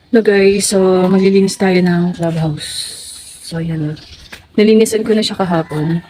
Hello guys, so maglilinis tayo ng clubhouse. So yan. Nilinisan ko na siya kahapon.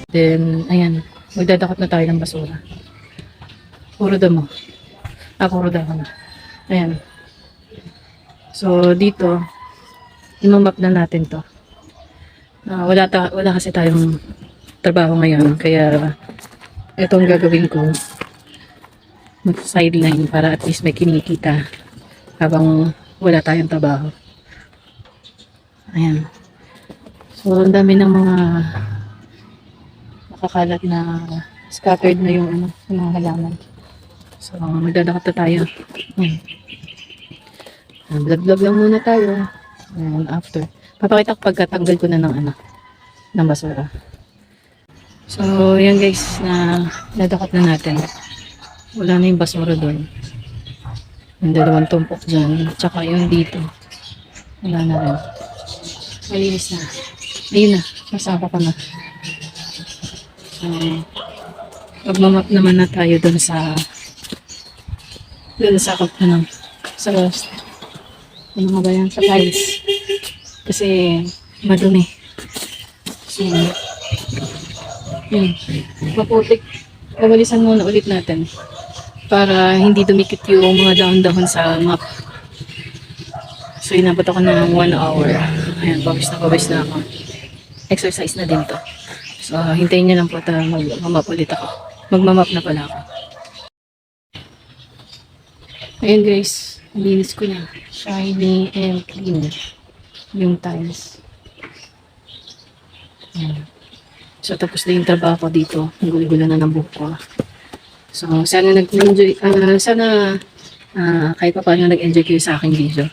Then, ayan, magdadakot na tayo ng basura. Puro damo. Puro damo. Ayan. So, dito, imamap na natin to. Wala kasi tayong trabaho ngayon. Kaya, ito ang gagawin ko. Mag-sideline para at least may kinikita habang wala tayong trabaho. Ayan. So, ang dami ng mga nakakalat na scattered na yung mga halaman. So, magdadakot na tayo. Vlog-vlog lang muna tayo. And after, papakita ko pagkatanggal ko na ng basura. So, yan guys, nadakot na natin. Wala na yung basura doon. Yung dalawang tumpok dyan. Tsaka yung dito. Wala na rin. Malinis na. Ayun na. Masaka ko na. So, magmamap naman na tayo doon sa ano nga ba yan? Sa tiles. Kasi madumi. So, yun. Maputik. Pabalisan muna ulit natin para hindi dumikit yung mga dahon-dahon sa map. So, inabot ako ng 1 hour. Ayan, pabis na ako. Exercise na din to. So, hintayin nyo lang po ta magmamap ulit ako. Magmamap na pala ako. Ayan guys, linis ko na. Shiny and clean yung tiles. Ayan. So, tapos na yung trabaho ko dito. Ang gulo-gulo na ng buhok ko. So, sana nag-enjoy, kahit pa paano nag-enjoy kayo sa aking video.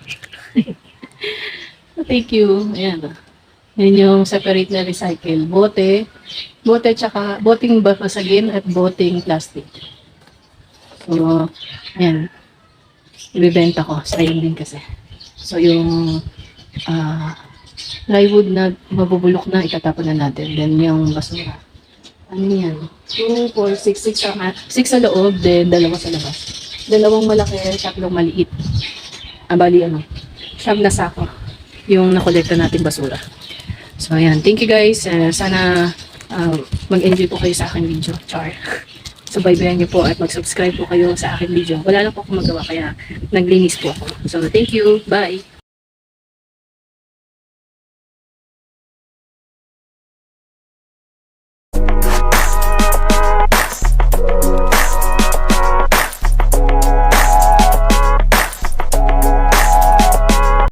Thank you. Ayan. Yan yung separate na recycle. Bote tsaka boteng basagin at boteng plastic. So, ayan. Ibibenta ko. Sayang din kasi. So, yung plywood na mabubulok na, itatapon na natin. Then, yung basura. Ano yan? 2, 4, 6 sa loob, then 2 sa labas. 2 malaki, 3 maliit. Bali, 9 na sako yung nakolekta nating basura. So, ayan. Thank you guys. Sana mag-enjoy po kayo sa aking video. Char. Subaybayan niyo po at mag-subscribe po kayo sa aking video. Wala lang po akong magawa kaya naglinis po ako. So, thank you. Bye!